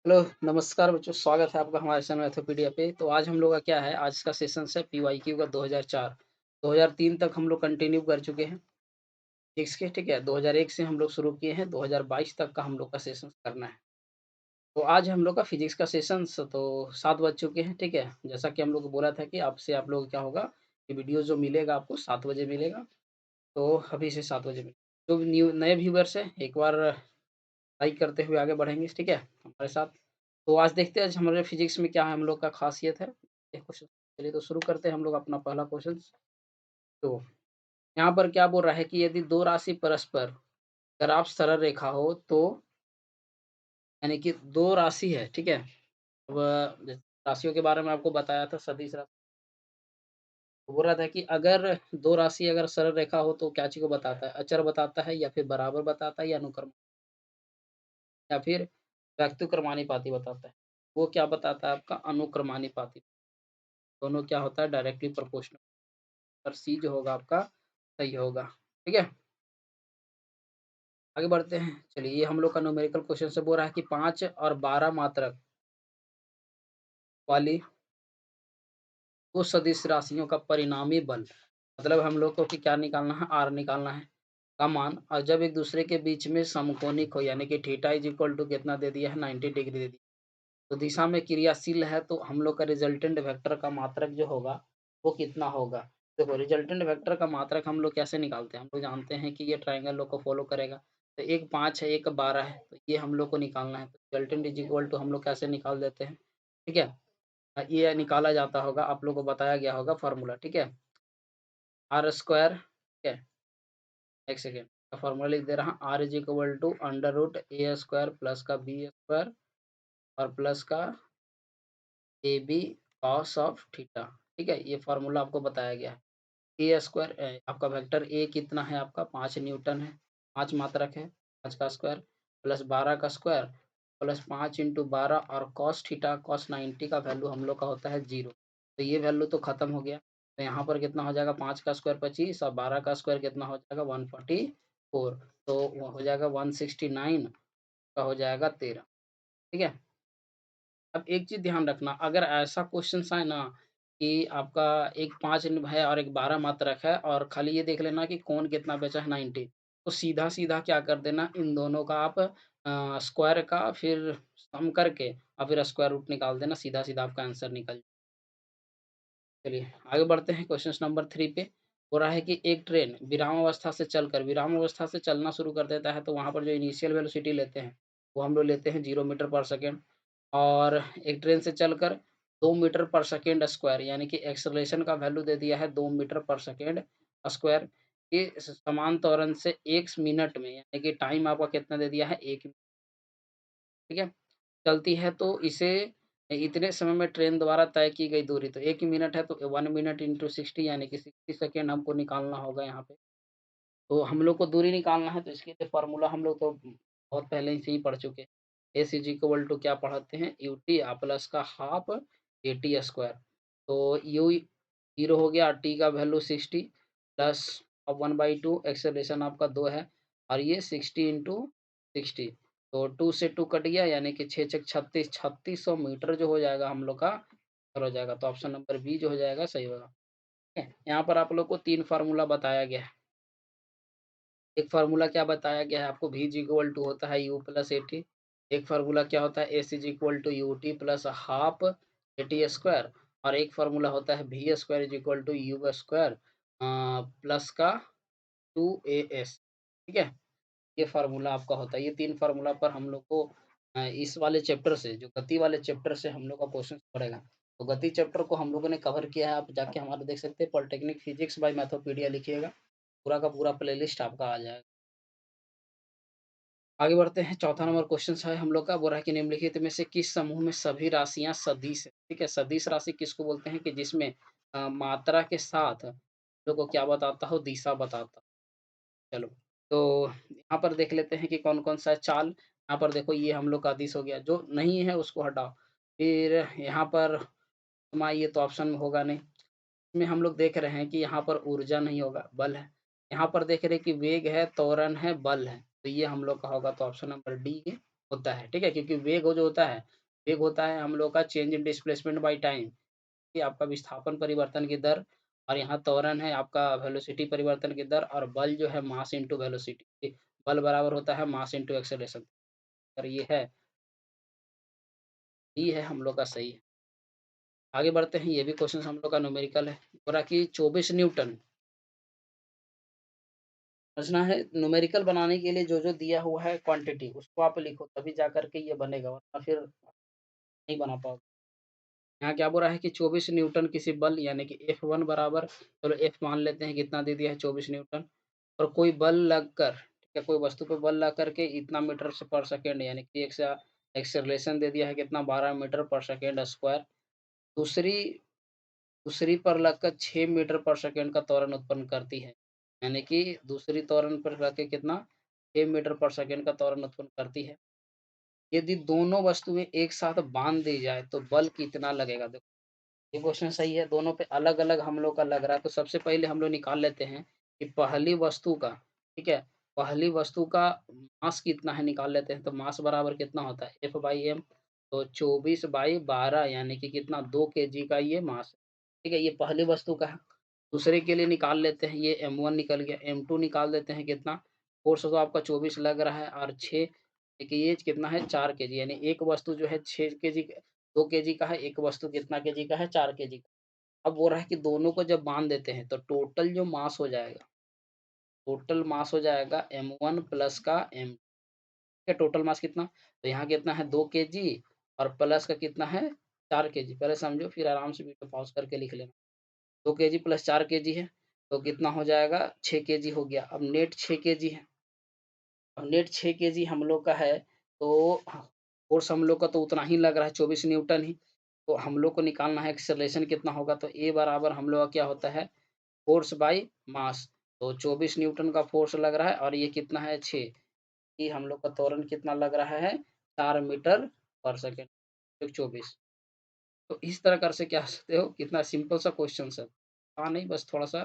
Hello, नमस्कार बच्चों, स्वागत है आपका हमारे चैनल मैथोपीडिया पे। तो आज हम लोग का क्या है, आज का सेशन है पीवाईक्यू का 2004, 2003 तक हम लोग कंटिन्यू कर चुके हैं फिजिक्स के, ठीक है। 2001 से हम लोग शुरू किए हैं, 2022 तक का हम लोग का सेशन करना है। तो आज हम लोग का फिजिक्स का सेशन तो 7 बज चुके हैं, ठीक है। जैसा कि हम लोग को बोला था कि आपसे आप लोग क्या होगा कि वीडियो जो मिलेगा आपको 7 बजे मिलेगा, तो अभी से 7 बजे मिलेगा। जो न्यू नए व्यूवर्स हैं, एक बार लाइक करते हुए आगे बढ़ेंगे, ठीक है, हमारे साथ। तो आज देखते हैं आज हमारे फिजिक्स में क्या है हम लोग का खासियत है। एक क्वेश्चन, चलिए तो शुरू करते हैं हम लोग अपना पहला क्वेश्चन। तो यहाँ पर क्या बोल रहा है कि यदि दो राशि परस्पर ग्राफ सरल रेखा हो तो, यानी कि दो राशि है, ठीक है। अब राशियों के बारे में आपको बताया था, सदिश राशि। तो बोल रहा था कि अगर दो राशि अगर सरल रेखा हो तो क्या चीज को बताता है, अचर बताता है या फिर बराबर बताता है या अनुक्रम या फिर व्यक्तिक्रमानुपाती बताता है। वो क्या बताता है आपका, अनुक्रमानुपाती। दोनों क्या होता है, डायरेक्टली प्रोपोर्शनल। और सी जो होगा आपका सही होगा, ठीक है। आगे बढ़ते हैं, चलिए ये हम लोग का न्यूमेरिकल क्वेश्चन से बोल रहा है कि 5 और 12 मात्रक वाली दो सदिश राशियों का परिणामी बल, मतलब हम लोग को कि क्या निकालना है, आर निकालना है का मान, और जब एक दूसरे के बीच में समकोणिक हो, यानी कि थीटा इज इक्वल टू कितना दे दिया है, 90 डिग्री दे दिया, तो दिशा में क्रियाशील है, तो हम लोग का रिजल्टेंट वेक्टर का मात्रक जो होगा वो कितना होगा। देखो, रिजल्टेंट वेक्टर का मात्रक हम लोग कैसे निकालते हैं, हम लोग जानते हैं कि ये ट्रायंगल लोग को फॉलो करेगा। तो एक 5 है, एक 12 है, तो ये हम लोग को निकालना है। तो रिजल्टेंट इज इक्वल टू हम लोग कैसे निकाल देते हैं, ठीक है। ये निकाला जाता होगा, आप लोग को बताया गया होगा फार्मूला, ठीक है। आर स्क्वायर, ठीक है। एक सेकेंड का फार्मूला लिख दे रहा हूँ, R is equal to under root A square plus का बी स्क्वायर और प्लस का A B cos of theta, ठीक है। ये फार्मूला आपको बताया गया है। ए स्क्वायर आपका वेक्टर ए कितना है, आपका 5 न्यूटन है, 5 मात्रक है, 5 का स्क्वायर प्लस 12 का स्क्वायर प्लस 5 इंटू 12 और कॉस थीटा, कॉस 90 का वैल्यू हम लोग का होता है 0। तो ये वैल्यू तो खत्म हो गया। तो यहाँ पर कितना हो जाएगा, 5 का स्क्वायर 25 और 12 का स्क्वायर कितना हो जाएगा, 144। तो वो हो जाएगा 169 का हो जाएगा 13, ठीक है। अब एक चीज़ ध्यान रखना, अगर ऐसा क्वेश्चन्स आए ना कि आपका एक 5 है और एक 12 मात्रक है और खाली ये देख लेना कि कौन कितना बचा है, 90, तो सीधा-सीधा क्या कर देना, इन दोनों का आप स्क्वायर का फिर सम करके और फिर स्क्वायर रूट निकाल देना, सीधा-सीधा आपका आंसर निकल। चलिए आगे बढ़ते हैं क्वेश्चन नंबर 3 पे। हो रहा है कि एक ट्रेन विराम अवस्था से चलना शुरू कर देता है, तो वहाँ पर जो इनिशियल वेलोसिटी लेते हैं, वो हम लोग लेते हैं 0 मीटर पर सेकंड। और एक ट्रेन से चलकर 2 मीटर पर सेकंड स्क्वायर, यानी कि एक्सेलरेशन का वैल्यू दे दिया है 2 मीटर पर सेकंड स्क्वायर। ये समान त्वरण से 1 मिनट में, यानी कि टाइम आपका कितना दे दिया है, 1, ठीक है, चलती है। तो इसे इतने समय में ट्रेन द्वारा तय की गई दूरी, तो 1 मिनट है तो 1 मिनट इंटू 60, यानी कि 60 सेकंड हमको निकालना होगा यहाँ पे। तो हम लोग को दूरी निकालना है, तो इसके लिए फ़ॉर्मूला हम लोग तो बहुत पहले से ही पढ़ चुके हैं। एस इज़ इक्वल टू क्या पढ़ते हैं, यूटी प्लस का हाफ एटी स्क्वायर। तो यू 0 हो गया, टी का वैल्यू 60 प्लस 1/2, एक्सेलरेशन आपका 2 है और ये 60 इंटू 60, तो 2 से 2 कट गया, यानी कि 6 छक 36, 3600 मीटर जो हो जाएगा हम लोग का हो जाएगा। तो ऑप्शन नंबर बी जो हो जाएगा सही होगा, ठीक है। यहाँ पर आप लोग को 3 फ़ॉर्मूला बताया गया है। एक फ़ॉर्मूला क्या बताया गया है आपको, V इज़ इक्वल टू होता है U प्लस एटी। एक फ़ॉर्मूला क्या होता है, S is equal to U T plus half A T square. और एक फ़ॉर्मूला होता है V square is equal to U square plus का 2AS, ठीक है। ये फ़ॉर्मूला आपका होता है। ये 3 फ़ॉर्मूला पर हम लोग को इस वाले चैप्टर से, जो गति वाले चैप्टर से हम लोग का क्वेश्चन पड़ेगा। तो गति चैप्टर को हम लोगों ने कवर किया है, आप जाके हमारा देख सकते हैं, पॉलिटेक्निक फिजिक्स बाय मैथोपीडिया लिखिएगा, पूरा का पूरा प्लेलिस्ट आपका आ जाएगा। आगे बढ़ते हैं, चौथा नंबर क्वेश्चन है हम लोग का, बोल रहा है कि निम्नलिखित में से किस समूह में सभी राशियाँ सदिश है, ठीक है। सदिश राशि किसको बोलते हैं कि जिसमें मात्रा के साथ लोग को क्या बताता हो, दिशा बताता। चलो, तो यहाँ पर देख लेते हैं कि कौन-कौन सा है चाल। यहाँ पर देखो, ये हम लोग का दिश हो गया, जो नहीं है उसको हटाओ। फिर यहाँ पर ये तो ऑप्शन में होगा नहीं। इसमें हम लोग देख रहे हैं कि यहाँ पर ऊर्जा नहीं होगा, बल है। यहाँ पर देख रहे हैं कि वेग है, त्वरण है, बल है, तो ये हम लोग का होगा, तो ऑप्शन नंबर डी है, होता है, ठीक है? क्योंकि वेग वो जो होता है, वेग होता है हम लोग का change in displacement by time, कि आपका विस्थापन परिवर्तन की दर, और यहाँ त्वरण है आपका वेलोसिटी परिवर्तन की दर, और बल जो है मास इनटू वेलोसिटी। बल बराबर होता है मास इनटू एक्सेलरेशन। अगर ये है हम लोग का सही है। आगे बढ़ते हैं, ये भी क्वेश्चन हम लोग का न्यूमेरिकल है। बोला कि 24 न्यूटन समझना है। न्यूमेरिकल बनाने के लिए जो-जो दिया हुआ है क्वांटिटी उसको आप लिखो, तभी जा कर के ये बनेगा, वरना फिर नहीं बना पाओगे। यहाँ क्या बोल रहा है कि 24 न्यूटन किसी बल यानी कि F1 बराबर, चलो F मान लेते हैं कितना दे दिया है 24 न्यूटन, और कोई बल लगकर, ठीक है, कोई वस्तु पे बल लग करके इतना मीटर से पर सेकंड यानी कि एक से एक्सेलरेशन दे दिया है कितना 12 मीटर पर सेकंड स्क्वायर। दूसरी दूसरी पर लगकर 6 मीटर पर सेकंड का त्वरण उत्पन्न करती है। यानी कि दूसरी त्वरण पर लग के कितना 6 मीटर पर सेकंड का त्वरण उत्पन्न करती है। यदि दोनों वस्तुएं एक साथ बांध दी जाए तो बल कितना लगेगा? ये क्वेश्चन सही है, दोनों पे अलग-अलग हम लोग का लग रहा है, तो सबसे पहले हम लोग निकाल लेते हैं कि पहली वस्तु का, ठीक है? पहली वस्तु का मास कितना है निकाल लेते हैं, तो मास बराबर कितना होता है F/m, तो 24/12 यानी कि कितना 2 केजी का ये मास है, ठीक है? ये पहली वस्तु का है। दूसरे के लिए निकाल लेते हैं, ये m1 निकल गया, m2 निकाल देते हैं कितना, फ़ोर्स तो आपका 24 लग रहा है, और 6 देखिए ये कितना है 4 केजी, यानी एक वस्तु जो है 6 केजी 2 केजी का है, एक वस्तु कितना केजी का है 4 केजी का। अब बोल रहा है कि दोनों को जब बाँध देते हैं तो टोटल जो मास हो जाएगा, टोटल मास हो जाएगा m1 प्लस का m, ठीक है? टोटल मास कितना? तो यहाँ कितना है 2 केजी, और प्लस का कितना है 4 केजी। पहले समझो फिर आराम से वीडियो पॉज़ करके लिख लेना। 2 केजी प्लस 4 केजी है, तो कितना हो जाएगा 6 केजी हो गया। अब नेट 6 केजी है। अब नेट 6 केजी हम लोग का है, तो फ़ोर्स हम लोग का तो उतना ही लग रहा है 24 न्यूटन ही। तो हम लोग को निकालना है एक्सेलरेशन कितना होगा, तो A बराबर हम लोग का क्या होता है फ़ोर्स बाई मास। तो 24 न्यूटन का फ़ोर्स लग रहा है, और ये कितना है 6, ये हम लोग का त्वरण कितना लग रहा है 4 मीटर पर सेकंड, 24। तो इस तरह कर से क्या सकते हो, कितना सिंपल सा क्वेश्चन्स है। हाँ, नहीं बस थोड़ा-सा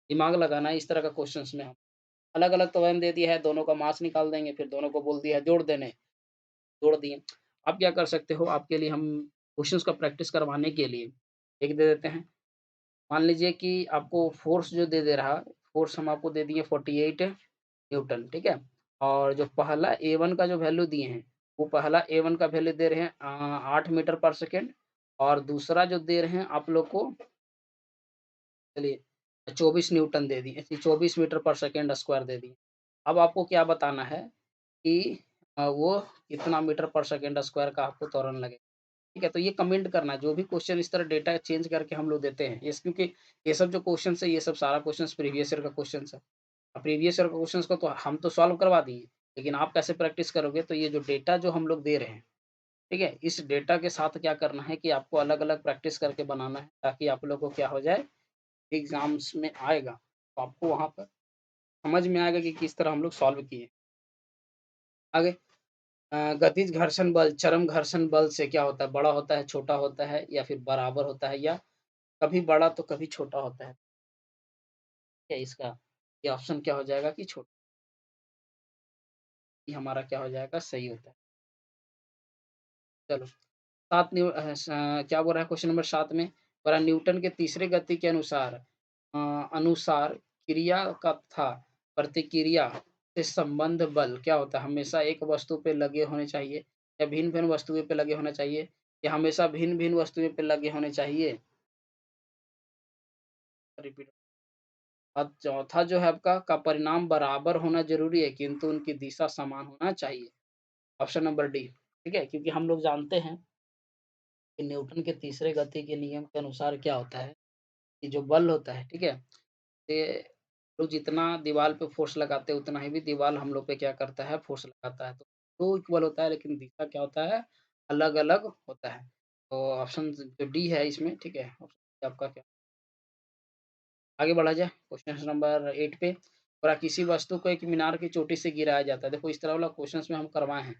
दिमाग लगाना है इस तरह का क्वेश्चन्स में। अलग-अलग त्वरण दे दिया है, दोनों का मास निकाल देंगे, फिर दोनों को बोल दिया है जोड़ देने, जोड़ दिए। आप क्या कर सकते हो, आपके लिए हम क्वेश्चंस का प्रैक्टिस करवाने के लिए एक दे देते हैं। मान लीजिए कि आपको फ़ोर्स जो दे रहा, फ़ोर्स हम आपको दे दिए 48 न्यूटन, ठीक है? और जो पहला A1 का जो वैल्यू दिए हैं, वो पहला A1 का वैल्यू दे रहे हैं 8 मीटर पर सेकंड, और दूसरा जो दे रहे हैं आप लोग को, चलिए 24 न्यूटन दे दिए, 24 मीटर पर सेकंड स्क्वायर दे दिए। अब आपको क्या बताना है कि वो कितना मीटर पर सेकंड स्क्वायर का आपको त्वरण लगेगा। ठीक है, तो ये कमेंट करना है, जो भी क्वेश्चन इस तरह डेटा चेंज करके हम लोग देते हैं, इस क्योंकि ये सब जो क्वेश्चन्स है, ये सब सारा क्वेश्चन्स प्रीवियस ईयर का क्वेश्चन्स है। प्रीवियस ईयर के क्वेश्चन्स को तो हम तो सॉल्व करवा दिए, लेकिन आप कैसे प्रैक्टिस करोगे, तो ये जो डेटा जो हम लोग दे रहे हैं, ठीक है? इस डेटा के साथ क्या करना है कि आपको अलग-अलग प्रैक्टिस करके बनाना है, ताकि आप लोगों को क्या हो जाए, एग्ज़ाम्स में आएगा, तो आपको वहाँ पर समझ में आएगा कि किस तरह हम लोग सॉल्व किए। आगे गतिज घर्षण बल, चरम घर्षण बल से क्या होता है, बड़ा होता है, छोटा होता है, या फिर बराबर होता है, या कभी बड़ा तो कभी छोटा होता है। क्या इसका ये ऑप्शन क्या हो जाएगा कि छोटा, ये हमारा क्या हो जाएगा सही होता है। चलो 7 क्या बोल रहा है क्वेश्चन नंबर 7 में, बोल रहा है न्यूटन के तीसरे गति के अनुसार अनुसार क्रिया का तथा प्रतिक्रिया से संबंध बल क्या होता है? हमेशा एक वस्तु पे लगे होने चाहिए, या भिन्न-भिन्न वस्तुओं पे लगे होना चाहिए, या हमेशा भिन्न-भिन्न वस्तुओं पे लगे होने चाहिए? रिपीट। अब चौथा जो है आपका का परिणाम बराबर होना ज़रूरी है, किंतु उनकी दिशा समान होना चाहिए। ऑप्शन नंबर डी, ठीक है? क्योंकि हम लोग जानते हैं कि न्यूटन के तीसरे गति के नियम के अनुसार क्या होता है, कि जो बल होता है, ठीक है? ये लोग जितना दीवार पे फ़ोर्स लगाते हैं, उतना ही भी दीवार हम लोग पे क्या करता है, फ़ोर्स लगाता है। तो 2 इक्वल होता है, लेकिन दिशा क्या होता है, अलग-अलग होता है। तो ऑप्शन जो डी है इसमें, ठीक है? ऑप्शन आपका क्या, आगे बढ़ा जाए क्वेश्चन नंबर 8 पे। और किसी वस्तु को एक मीनार की चोटी से गिराया जाता है। देखो इस तरह वाला क्वेश्चंस में हम करवाए हैं।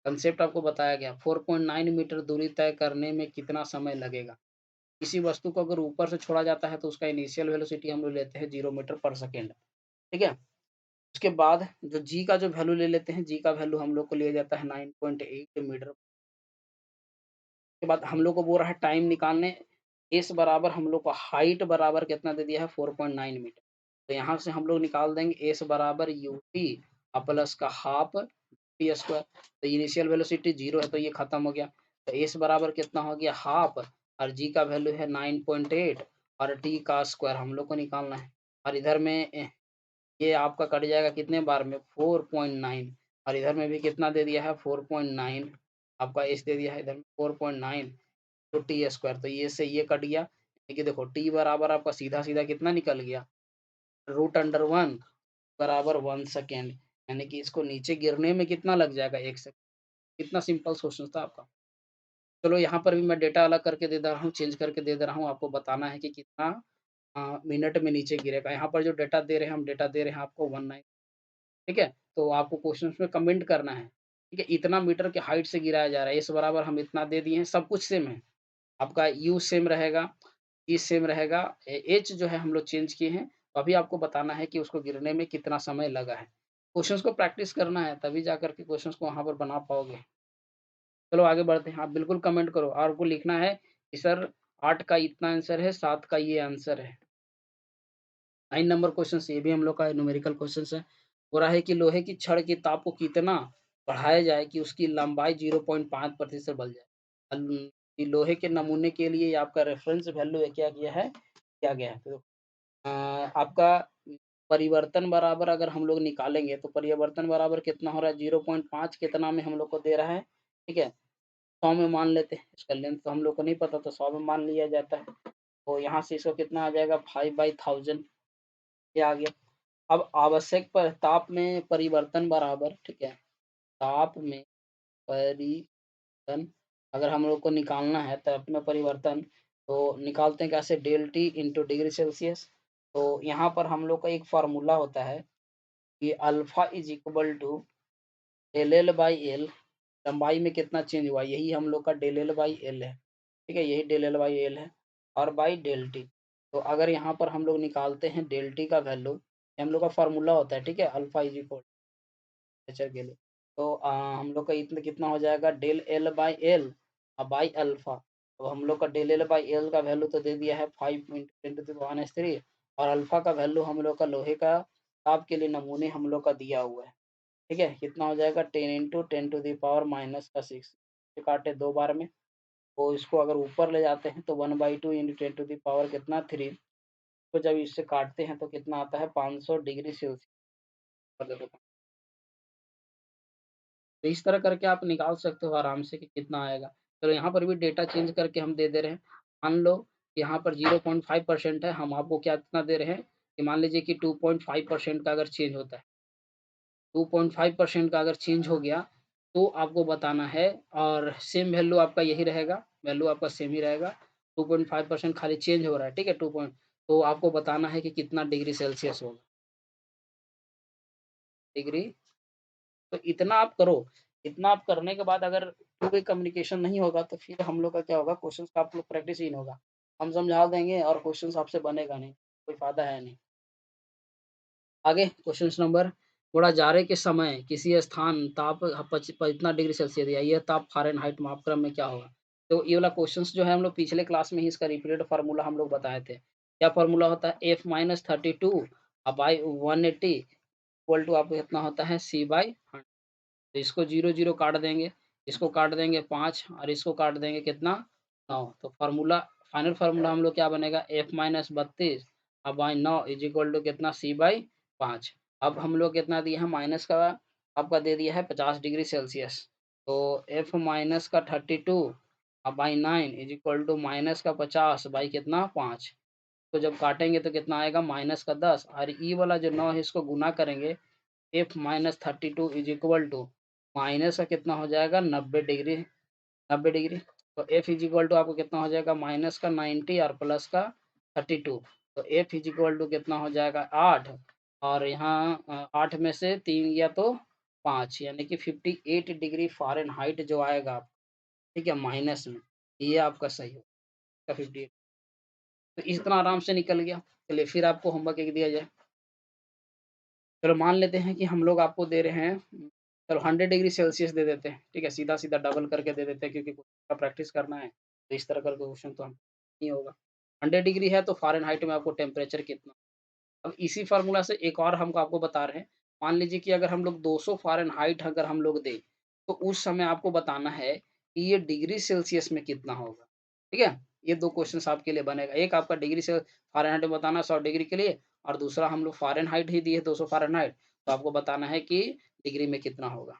कंसेप्ट आपको बताया गया 4.9 मीटर दूरी तय करने में कितना समय लगेगा? किसी वस्तु को अगर ऊपर से छोड़ा जाता है तो उसका इनिशियल वेलोसिटी हम लोग लेते हैं 0 मीटर पर सेकंड, ठीक है? उसके बाद जो जी का जो वैल्यू ले लेते हैं, जी का वैल्यू हम लोग को लिया जाता है 9.8 मीटर। के बाद हम लोग को बोल रहा है टाइम निकालने, एस बराबर हम लोग को हाइट बराबर कितना दे दिया है 4.9 मीटर। तो यहाँ से हम लोग निकाल देंगे एस बराबर यूटी प्लस का हाफ टी स्क्वायर। तो इनिशियल वेलोसिटी 0 है तो ये खत्म हो गया। तो एस बराबर कितना हो गया हाफ, और जी का वैल्यू है 9.8, और टी का स्क्वायर हम लोग को निकालना है। और इधर में ये आपका कट जाएगा कितने बार में 4.9, और इधर में भी कितना दे दिया है 4.9, आपका एस दे दिया है इधर में 4.9 तो टी स्क्वायर। तो ये से ये कट गया, देखिए देखो टी बराबर आपका सीधा सीधा कितना निकल गया रूट अंडर वन बराबर 1 सेकेंड, यानी कि इसको नीचे गिरने में कितना लग जाएगा 1 सेकेंड। कितना सिंपल क्वेश्चन था आपका। चलो यहाँ पर भी मैं डेटा अलग करके दे दे रहा हूँ, चेंज करके दे दे रहा हूँ, आपको बताना है कि कितना मिनट में नीचे गिरेगा। यहाँ पर जो डेटा दे रहे हैं हम डेटा दे रहे हैं आपको 19, ठीक है। तो आपको क्वेश्चन में कमेंट करना है, ठीक है, इतना मीटर के हाइट से गिराया जा रहा है, इस बराबर हम इतना दे दिए हैं, सब कुछ सेम है। आपका यू सेम रहेगा, ई सेम रहेगा, एच जो है हम लोग चेंज किए हैं। तो अभी आपको बताना है कि उसको गिरने में कितना समय लगा है। क्वेश्चंस को प्रैक्टिस करना है तभी जा करके क्वेश्चंस को वहाँ पर बना पाओगे। चलो आगे बढ़ते हैं, आप बिल्कुल कमेंट करो और आपको लिखना है कि सर 8 का इतना आंसर है, 7 का ये आंसर है। 9 नंबर क्वेश्चन ये भी हम लोग का न्यूमेरिकल क्वेश्चन है। हो रहा है कि लोहे की छड़ की ताप को कितना बढ़ाया जाए कि उसकी लंबाई 0.5% बढ़ जाए। कि लोहे के नमूने के लिए आपका रेफरेंस वैल्यू है क्या गया है। तो आपका परिवर्तन बराबर अगर हम लोग निकालेंगे तो परिवर्तन बराबर कितना हो रहा है 0.5 कितना में हम लोग को दे रहा है, ठीक है। 100 में मान लेते हैं, इसका लेंथ तो हम लोग को नहीं पता तो 100 में मान लिया जाता है। तो यहाँ से इसको कितना आ जाएगा 5/1000, ये आ गया। अब आवश्यक पर ताप में परिवर्तन बराबर, ठीक है, ताप में परिवर्तन अगर हम लोग को निकालना है ताप में परिवर्तन, तो निकालते हैं कैसे del T into degree Celsius. तो यहाँ पर हम लोग का एक फार्मूला होता है कि alpha is equal to del L by L, लंबाई में कितना चेंज हुआ यही हम लोग का डेल एल बाई एल है, ठीक है, यही डेल एल बाई एल है, और बाई डेल टी। तो अगर यहाँ पर हम लोग निकालते हैं डेल टी का वैल्यू, हम लोग का फार्मूला होता है, ठीक है, अल्फा इज इक्वल टेम्परेचर के लिए। तो हम लोग का इतना कितना हो जाएगा del L by L by alpha. तो हम लोग का डेल एल बाई एल का वैल्यू तो दे दिया है 5 × 10⁻³ और अल्फा का वैल्यू हम लोग का लोहे का ताप के लिए नमूने हम लोग का दिया हुआ है, ठीक है। कितना हो जाएगा 10 × 10⁻⁻⁶ काटे 2 बार में। तो इसको अगर ऊपर ले जाते हैं तो 1/2 × 10⁻³ कितना 3। तो जब इससे काटते हैं तो कितना आता है 500 डिग्री सेल्सियस। और देखो तो इस तरह करके आप निकाल सकते हो आराम से कि कितना आएगा। चलो यहाँ पर भी डेटा चेंज करके हम दे दे रहे हैं। मान लो यहाँ पर 0.5% है, हम आपको क्या कितना दे रहे हैं कि मान लीजिए कि 2.5% का अगर चेंज होता है, 2.5% का अगर चेंज हो गया तो आपको बताना है, और सेम वैल्यू आपका यही रहेगा, वैल्यू आपका सेम ही रहेगा। 2.5% खाली चेंज हो रहा है, ठीक है, 2 पॉइंट, तो आपको बताना है कि कितना डिग्री सेल्सियस होगा। डिग्री, तो इतना आप करो। इतना आप करने के बाद अगर टू वे कम्युनिकेशन नहीं होगा तो फिर हम लोग का क्या होगा, क्वेश्चंस का आप लोग प्रैक्टिस ही नहीं होगा। हम समझा देंगे और क्वेश्चंस आपसे बनेगा नहीं, कोई फायदा है नहीं। आगे क्वेश्चन नंबर, थोड़ा जाड़े के समय किसी स्थान ताप इतना डिग्री सेल्सियस दिया, यह ताप फ़ारेनहाइट मापक्रम में क्या होगा। तो ये वाला क्वेश्चंस जो है हम लोग पिछले क्लास में ही इसका रिपीटेड फार्मूला हम लोग बताए थे। क्या फार्मूला होता है F-32 बाई 180 इक्वल टू आपको कितना होता है C/100। तो इसको 0 0 काट देंगे, इसको काट देंगे 5 और इसको काट देंगे कितना 9। तो फार्मूला, फाइनल फार्मूला हम लोग क्या बनेगा F-32 by 9 is equal to कितना C/5। अब हम लोग कितना दिया है माइनस का, आपका दे दिया है 50 डिग्री सेल्सियस। तो F माइनस का 32 by 9 is equal to minus का 50 बाई कितना 5। तो जब काटेंगे तो कितना आएगा माइनस का 10, और ई वाला जो 9 है इसको गुना करेंगे F-32 is equal to minus का कितना हो जाएगा 90 डिग्री, 90 डिग्री। तो F इज इक्वल टू आपको कितना हो जाएगा माइनस का 90 और प्लस का 32। तो F इज इक्वल टू कितना हो जाएगा 8, और यहाँ 8 में से 3 गया तो 5, यानी कि 58 डिग्री फ़ारेनहाइट जो आएगा आप, ठीक है, माइनस में, ये आपका सही होगा 58। तो इस तरह आराम से निकल गया। चलिए फिर आपको होमवर्क एक दिया जाए। चलो मान लेते हैं कि हम लोग आपको दे रहे हैं चलो 100 डिग्री सेल्सियस दे देते हैं, ठीक है? सीधा-सीधा डबल करके दे देते हैं क्योंकि का प्रैक्टिस करना है, तो इस तरह का क्वेश्चन तो हम नहीं होगा। 100 डिग्री है तो फ़ारेनहाइट में आपको टेम्परेचर कितना? अब इसी फ़ॉर्मूला से एक और हमको आपको बता रहे हैं, मान लीजिए कि अगर हम लोग 200 फ़ारेनहाइट अगर हम लोग दें, तो उस समय आपको बताना है कि ये डिग्री सेल्सियस में कितना होगा, ठीक है? ये 2 क्वेश्चन्स आपके लिए बनेगा। एक आपका डिग्री से फ़ारेनहाइट में बताना है 100 डिग्री के लिए और दूसरा हम लोग फ़ारेनहाइट ही दिए 200 फ़ारेनहाइट, तो आपको बताना है कि डिग्री में कितना होगा।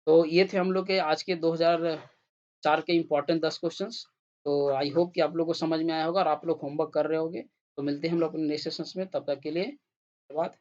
तो ये थे हम लोग के आज के 2004 के इम्पोर्टेंट 10 क्वेश्चन्स। तो आई होप कि आप लोग को समझ में आया होगा और आप लोग होमवर्क कर रहे होंगे। तो मिलते हैं हम लोग अपने नेक्स्ट सेशंस में, तब तक के लिए धन्यवाद।